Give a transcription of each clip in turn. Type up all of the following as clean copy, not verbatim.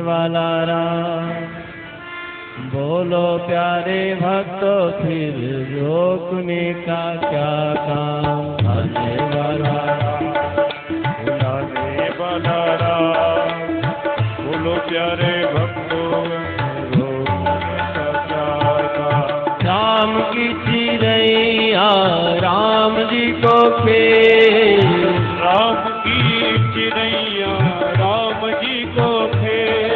वाला राम। बोलो प्यारे भक्तों फिर रोकने का क्या काम। आने वाला बुलाने वाला राम, बोलो प्यारे भक्तों रोकने का क्या काम। राम की चिरैया राम जी को खेल। राम की चिड़ैया राम जी को खेल।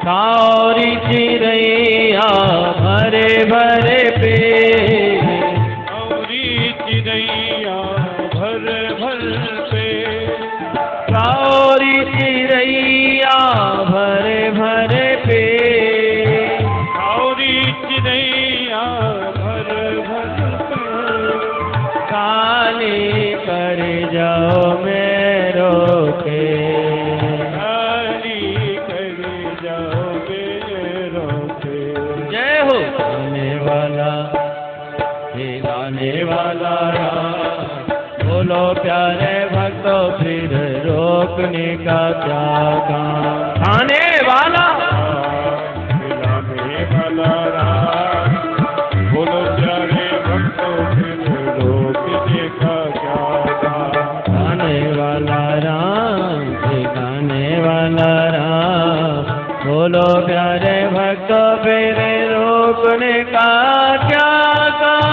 सारी चिरैया भरे भरे पेट। सारी चिड़ैया भर भर पेट। सारी चिरैया भरे भरे पेट। सारी चिड़ैया भर भर पेट। काली कर जाओ मेरो के। काली कर जाओ मेरो के। जय हो। आने वाला लाने वाला राम। बोलो प्यारे भक्तों फिर रोकने का क्या काम। आने वाला लाने वाला राम, बोलो प्यारे भक्तों फिर रोकने का क्या काम। आने वाला राम ठिकाने वाला राम। बोलो प्यारे भक्तों फिर रोकने का क्या काम।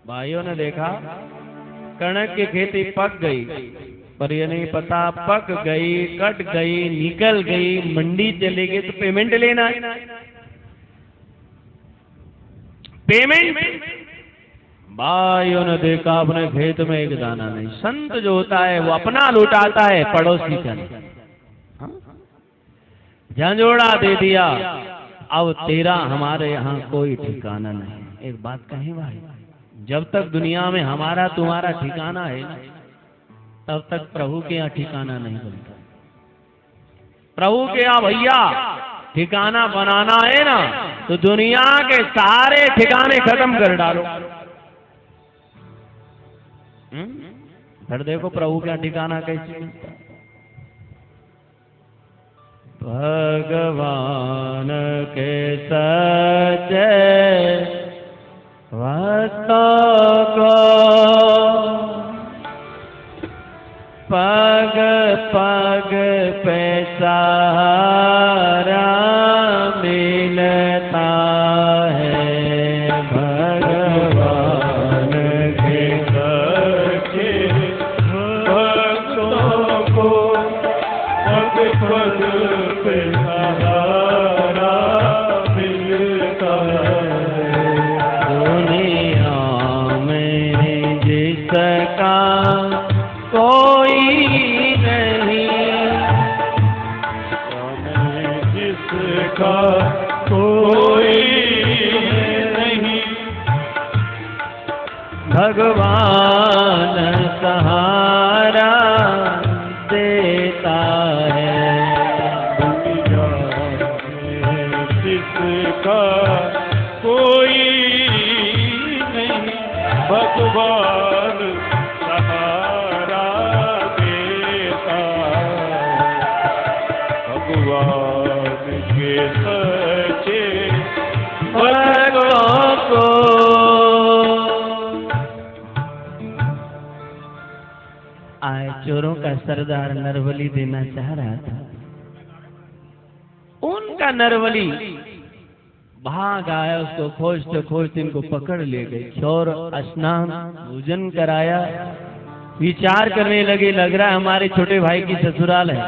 भाइयों ने देखा कणक की खेती पक गई, पर ये नहीं पता पक गई, कट गई, निकल गई, मंडी चली गई तो पेमेंट लेना है। पेमेंट भाइयों ने देखा अपने खेत में एक दाना नहीं। संत जो होता है वो अपना लुटाता है, पड़ोसी का नहीं। झंझोड़ा दे दिया, अब तेरा हमारे यहाँ कोई ठिकाना नहीं। एक बात कहें भाई, जब तक दुनिया में हमारा तुम्हारा ठिकाना है ना, तब तक प्रभु के यहाँ ठिकाना नहीं बनता। प्रभु के यहाँ भैया ठिकाना बनाना है ना, तो दुनिया के सारे ठिकाने खत्म कर डालो। फिर देखो प्रभु का ठिकाना कैसे मिलता है। भगवान के सच्चे भक्तों को पग पग पे सहारा मिलता है। भगवान के सच्चे भक्तों को पग पग पे सहारा मिलता है। दुनिया में जिसका कोई नहीं, जिसका कोई नहीं, भगवान सहारा देता है। दुनिया में जिसका कोई नहीं, भगवान सहारा देता है। भगवान के सच्चे भक्तों को आए चोरों का सरदार नरबली देना चाह रहा था। उनका नरबली भाग आया, उसको खोजते खोजते इनको पकड़ ले गए। चोर स्नान भोजन कराया, विचार करने लगे, लग रहा है हमारे छोटे भाई की ससुराल है,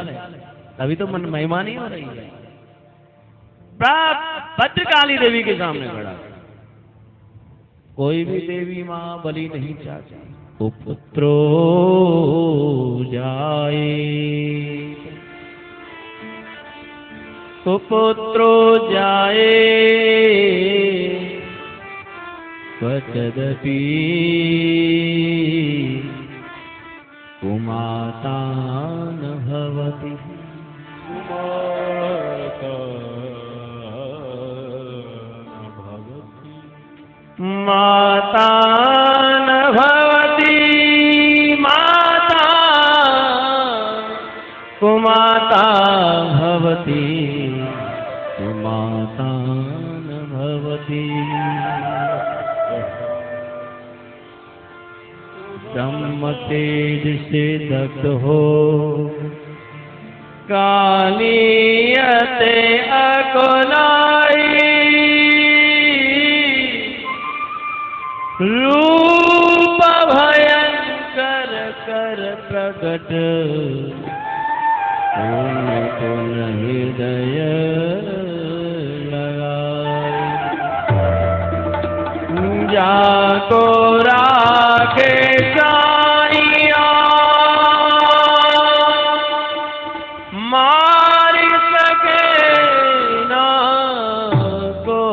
अभी तो मन मेहमानी हो रही है। भद्रकाली देवी के सामने खड़ा, कोई भी देवी माँ बलि नहीं चाहती। पुत्रो जाए, पुत्रो जाए, क्वचिदपि कुमाता न भवति। माता न भवति, माता कुमाता भवति माता न भवति। ब्रह्म तेज से दग्ध हो कालियते अकुलाई। रूप भयंकर कर प्रकट उनको हृदय लगाए। जाको राखे साइया मार सके ना को।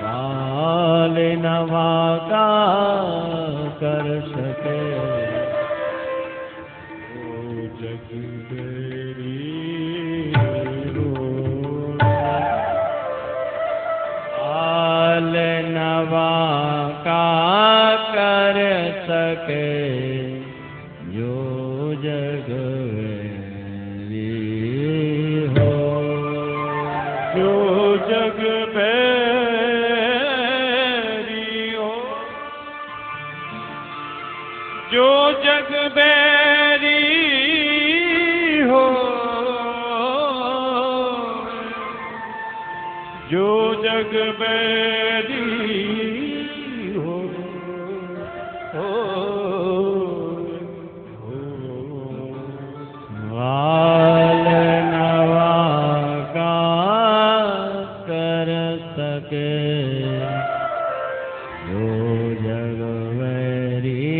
काल नवा का कर सके ओ जग बेरी काल नवा का कर सके जो जग बैरी हो। जो जग बैरी हो। जो जग बैरी हो। जो जग बैरी हो। काल नवा का कर सके जो जग बैरी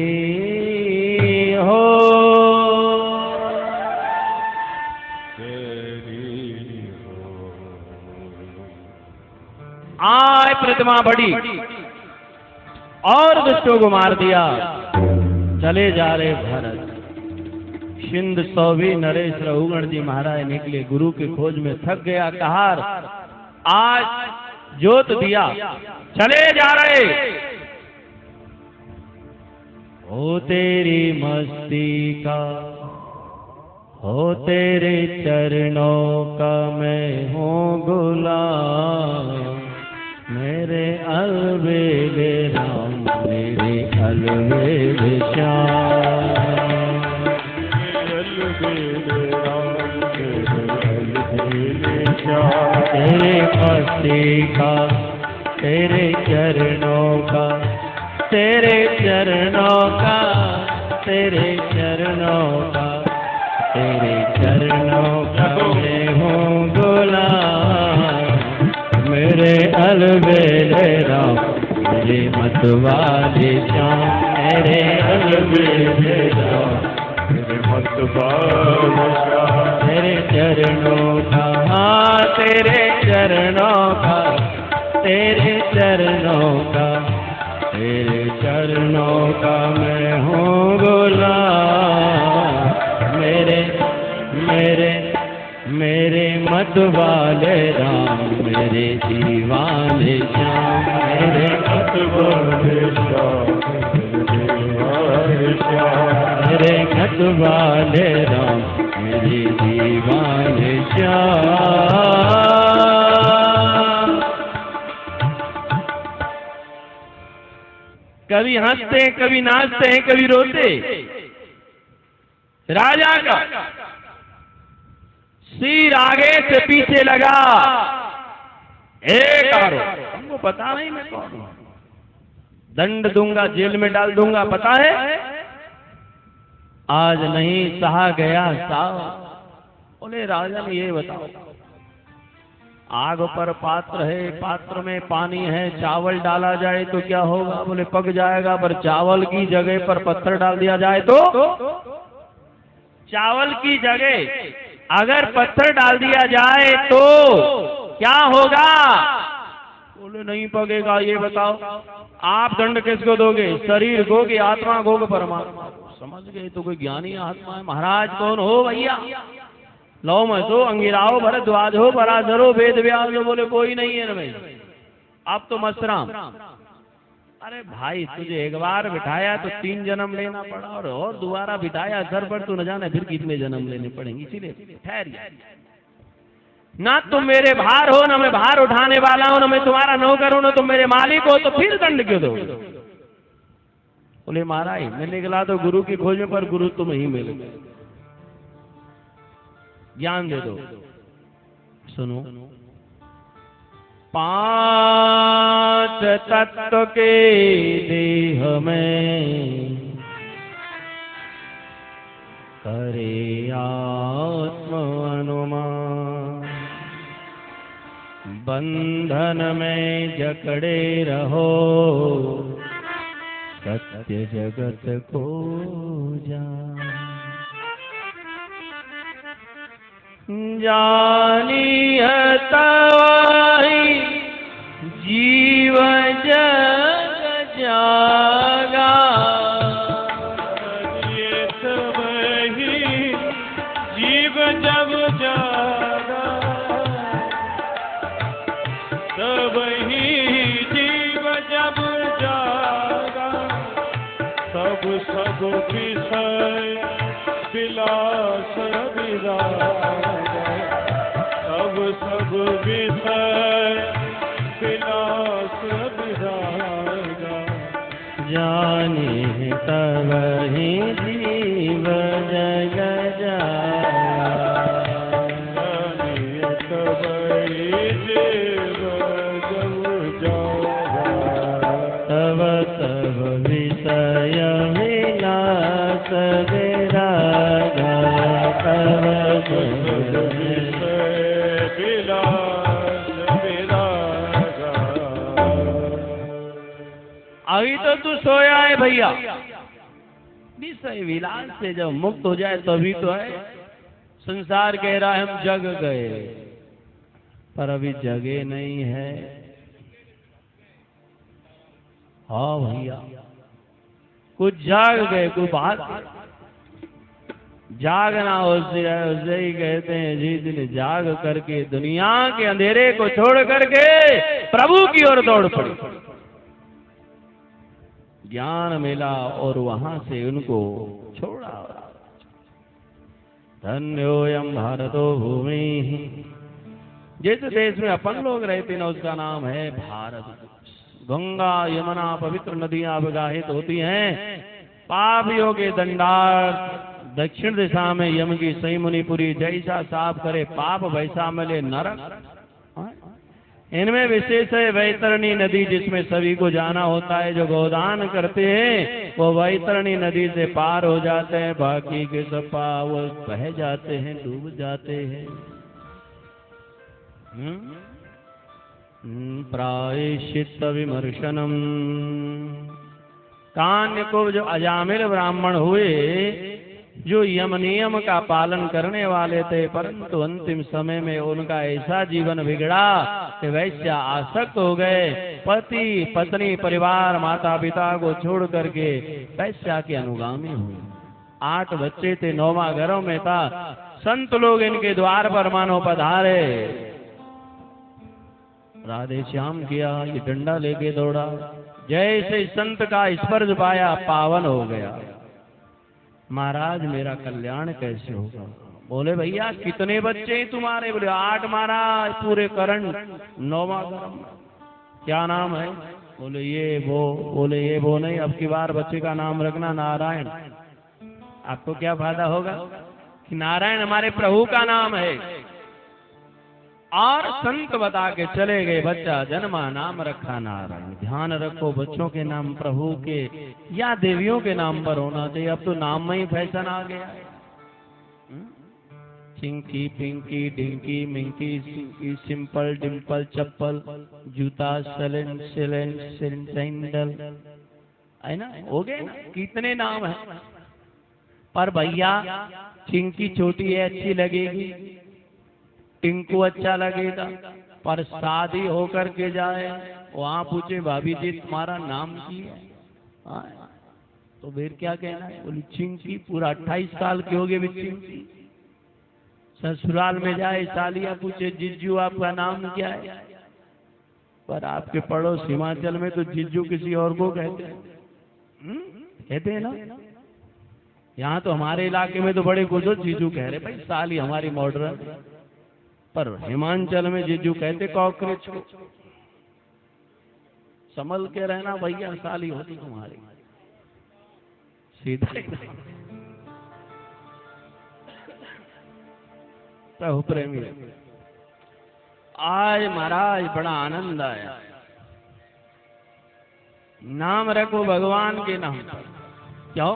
हो। आय प्रतिमा बड़ी और दुष्टों को मार दिया। चले जा रहे भरत। सिंध सौवी नरेश रघुगण जी महाराज निकले गुरु की खोज में, थक गया कहार। आज जोत दिया, चले जा रहे। हो तेरी मस्ती का, हो तेरे चरणों का मैं हूँ गुलाम। मेरे अलबेले राम, मेरे अलबेले श्याम। तेरे मस्ती का, तेरे चरणों का, तेरे चरणों का, तेरे चरणों का, तेरे चरणों का मैं हूँ गुलाम। मेरे अलबेले राम, मेरे मतवाले श्याम। मेरे अलबेले राम, मेरे मतवाले श्याम। तेरे चरणों का, हाँ तेरे चरणों का, तेरे चरणों का, तेरे चरणों का मैं हूँ गुलाम। मेरे मेरे मेरे मतवाले राम, मेरे दीवाने श्याम। मेरे मतवाले श्याम, मेरे श्याम। मेरे मतवाले राम, मेरे दीवाने श्याम। कभी हंसते हैं, कभी नाचते हैं, कभी रोते। राजा का सिर आगे से पीछे लगा। एक आरोप, हमको पता नहीं मैं कौन हूं, दंड दूंगा, जेल में डाल दूंगा, पता है? आज नहीं सहा गया साहब। बोले राजन ये बताओ, आग पर पात्र है, पात्र में पानी है, चावल डाला जाए तो क्या होगा? बोले पक जाएगा, पर चावल की जगह पर पत्थर डाल दिया जाए तो? चावल की जगह अगर पत्थर डाल दिया जाए तो क्या होगा? बोले नहीं पकेगा। ये बताओ आप दंड किसको दोगे, शरीर को कि आत्मा को कि परमात्मा? समझ गए तो कोई ज्ञानी आत्मा है। महाराज कौन हो भैया? लौ मसो, अंगिराओ, भरद्वाज हो, पराशर हो, वेद व्यास हो। बोले कोई नहीं है ना भाई, आप तो मसराम। अरे भाई तुझे एक बार बिठाया तो 3 जन्म लेना पड़ा, और दोबारा बिठाया सर पर तो न जाने फिर कितने जन्म लेने पड़ेंगे। इसीलिए ठहर जा। ना तुम मेरे भार हो, ना मैं भार उठाने वाला हूं, ना मैं तुम्हारा नौकर हूं, ना तुम मेरे मालिक हो, तो फिर दंड क्यों दो? बोले महाराज मैं निकला तो गुरु की खोज में, पर गुरु तुम ही मिल गए, ज्ञान दे दो। सुनो, 5 तत्व के देह में करे आत्म अनुमान, बंधन में जकड़े रहो, सत्य जगत को जान। जानिह तवाहि जीव जग जागा, ये सब ही जीव जब जागा, तब ही जीव जब जागा, सब विषय विलास विरागा, सब विषय विलास विरागा। जाने तब ही जीव जग जागा, जानिए तब ही जीव जग जागा, तब विषय विलास विरागा, तब विषय विलास विरागा। अभी तो तू सोया है भैया, विषय विलास से जब मुक्त हो जाए तभी तो है। संसार कह रहा है हम जग गए, पर अभी जगे नहीं है। हाँ भैया, कुछ जाग गए, कोई बात जागना उसे ही कहते हैं। जिस दिन जाग करके दुनिया के अंधेरे को छोड़ करके प्रभु की ओर दौड़ पड़े, ज्ञान मिला और वहां से उनको छोड़ा। धन्योयम भारतो भूमि, जिस देश में अपन लोग रहते ना उसका नाम है भारत। गंगा यमुना पवित्र नदियां अवगाहित होती हैं। पापियों के दंडार दक्षिण दिशा में यम की सई मुनिपुरी, जैसा साफ करे पाप वैसा मिले नरक। इनमें विशेष है वैतरणी नदी, जिसमें सभी को जाना होता है। जो गोदान करते हैं वो वैतरणी नदी से पार हो जाते हैं, बाकी के सब पाप वो बह जाते हैं, डूब जाते हैं। प्रायश्चित्त विमर्शनम, कान्य को जो अजामिल ब्राह्मण हुए, जो यम नियम का पालन करने वाले थे, परंतु अंतिम समय में उनका ऐसा जीवन बिगड़ा कि वैश्य आसक्त हो गए। पति पत्नी परिवार माता पिता को छोड़ करके वैश्या के अनुगामी हुए। 8 बच्चे थे, 9वां घरों में था। संत लोग इनके द्वार पर मानो पधारे, राधे श्याम किया, ये डंडा लेके दौड़ा। जैसे संत का स्पर्श पाया पावन हो गया। महाराज मेरा कल्याण कैसे होगा? बोले भैया कितने बच्चे हैं तुम्हारे? बोले 8 महाराज, पूरे करण 9वां करण। क्या नाम है? बोले ये वो। बोले ये वो नहीं, अब की बार बच्चे का नाम रखना नारायण। आपको क्या फायदा होगा कि नारायण हमारे प्रभु का नाम है। और संत बता के चले गए, बच्चा जन्मा नाम रखा नारायण। ध्यान रखो, बच्चों के नाम प्रभु के या देवियों के नाम पर होना चाहिए। अब तो नाम में ही फैशन आ गया है। चिंकी पिंकी डिंकी मिंकी सिंकी, सिंपल डिम्पल चप्पल, जूता सैंडल सैंडल, है ना, हो गए ना, कितने नाम है। पर भैया चिंकी छोटी है, अच्छी लगेगी, टिंकू अच्छा लगेगा, पर शादी होकर के जाए वहां पूछे भाभी जी तुम्हारा नाम की है, तो फिर क्या कहना है? बोली चिंकी। पूरा 28 साल की हो गई चिंकी। ससुराल में जाए सालिया पूछे जीजू आपका नाम क्या है? पर आपके पड़ोस हिमाचल में तो जीजू किसी और को कहते हैं, कहते हैं ना। यहाँ तो हमारे इलाके में तो बड़े बुजुर्ग जीजू कह रहे, भाई साली हमारी मॉडर्न, पर हिमाचल में जीजू कहते कॉकरोच को। संभल के रहना भैया, साली होती तुम्हारी सीधा। प्रभु प्रेमी, आज महाराज बड़ा आनंद आया। नाम रखो भगवान के नाम पर। क्यों?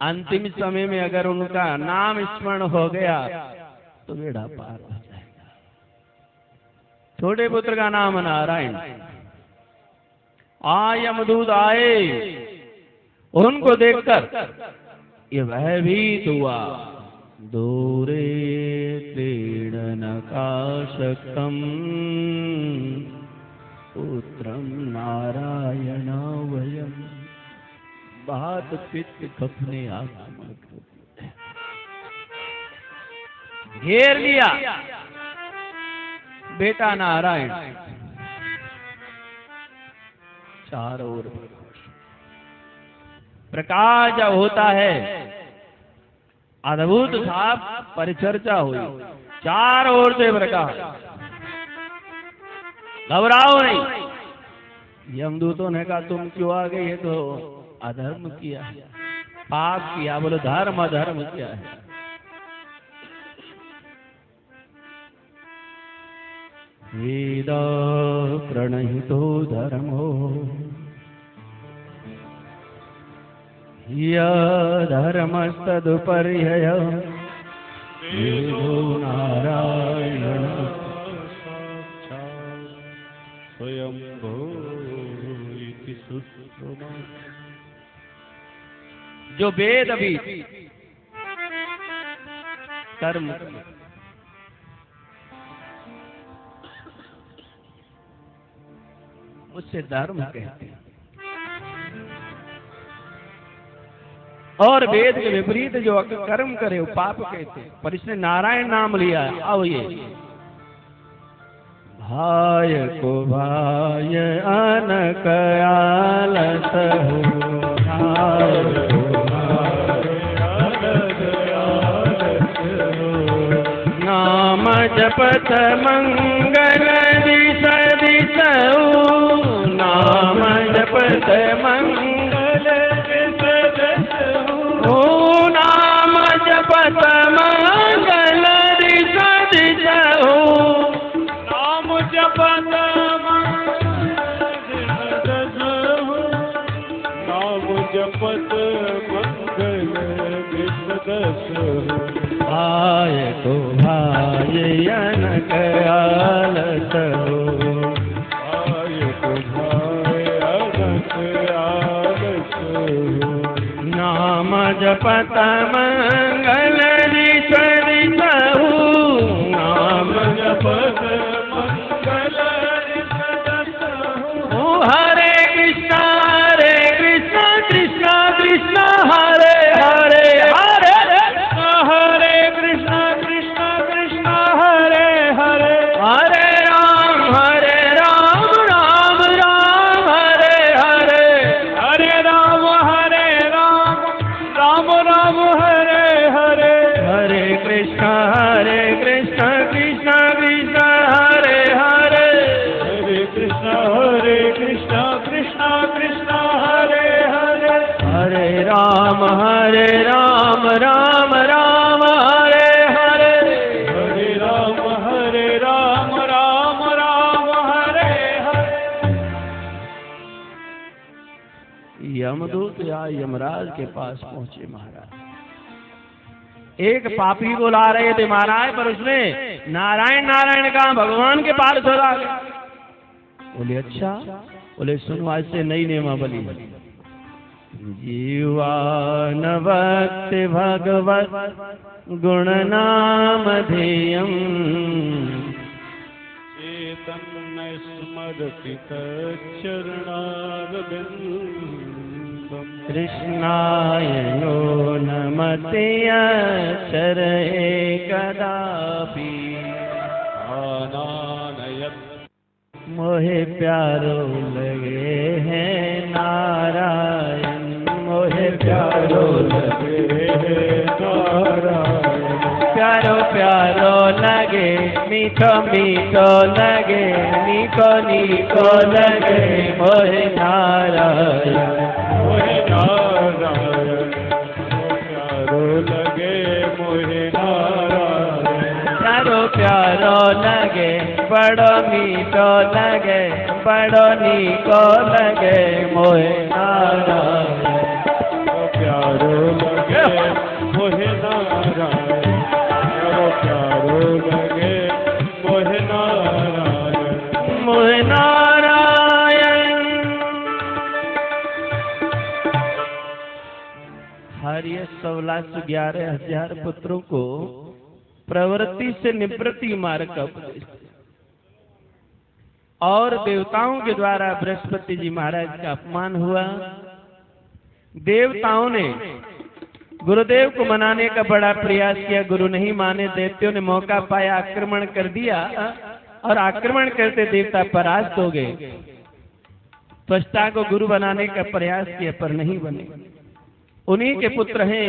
अंतिम समय में अगर उनका नाम स्मरण हो गया तो बेड़ा पार हो जाएगा। छोटे पुत्र का नाम नारायण। यमदूत आए, उनको देखकर ये भयभीत हुआ। दूरे क्रीडनकाशकम् पुत्रं नारायण वयम्। बात पित्त कपने आक्रमण घेर लिया बेटा नारायण। चारों ओर प्रकाश जब होता है, अद्भुत साफ परिचर्चा हुई, चारों ओर से प्रकाश। घबराओ नहीं। यमदूतों ने कहा तुम क्यों आ गए? ये तो अधर्म किया, पाप किया। बोलो धर्म अधर्म क्या है? वेद प्रणहितो धर्मो धर्मस्तदुपर्यय वेदो नारायण स्वयंभू इति सुश्रुमा। जो वेद भी कर्म उससे धर्म कहते हैं, और वेद के विपरीत जो कर्म करे वो पाप कहते हैं। पर इसने नारायण नाम लिया। अब ये भाय को भाय अनक आलस हो, नाम जपत मंगल दिस दिसऊ, नाम जपत मंगल दिस दिसऊ, नाम जपत मंगल दिस दिसऊ, नाम जपत नाम जपत मंगल दिस। भाय को भाय अनक आलस हो, भाय को भाय अनक आलस हो, नाम जपत मंगल दिस दिसऊ, नाम जपत मंगल दिस दिसऊ। हरे कृष्ण कृष्ण कृष्ण हरे हरे, हरे हरे कृष्ण कृष्ण कृष्ण हरे हरे, हरे राम राम राम हरे हरे, हरे राम राम राम हरे हरे, हरे कृष्ण कृष्ण कृष्ण हरे हरे, हरे कृष्ण कृष्ण कृष्ण हरे हरे, हरे राम राम राम हरे हरे, हरे राम राम हरे हरे। यमदूत या यमराज के पास पहुंचे महाराज। एक पापी को ला रहे थे महाराज, पर उसने नारायण नारायण कहा, भगवान के पास चला गया। बोले अच्छा? बोले सुनो, आज से नई नियमावली। जीवान भक्ति भगवत गुण नाम ध्येयम्, चेतन स्मरति तच्चरणारविन्दम्, कृष्णाय नो नमते अक्षरे कदापि, आनानयत् मोहे प्यारो लगे हैं नारायण, मोहे प्यारो लगे हैं नारायण, प्यारो प्यारो लगे, मीठो मीठो लगे, नीको नीको लगे, मोहे नारायण, मोहे नारायण, प्यारो लगे मोहे नारायण, प्यारो प्यारो लगे, बड़ो मीठो लगे, बड़ो नीको लगे, मोहे नारायण, प्यारो लगे मोहे नारायण, प्यारो लगे मोहे नारायण, मोहे नारायण। हरिय 16,11,000 पुत्रों को प्रवृत्ति से निवृत्ति मार्ग का उपदेश, और देवताओं के द्वारा बृहस्पति जी महाराज का अपमान हुआ। देवताओं ने गुरुदेव को मनाने का बड़ा प्रयास किया, गुरु नहीं माने। दैत्यों ने मौका पाया, आक्रमण कर दिया, और आक्रमण करते देवता परास्त हो गए। त्वष्टा को गुरु बनाने का प्रयास किया पर नहीं बने। उन्हीं के पुत्र हैं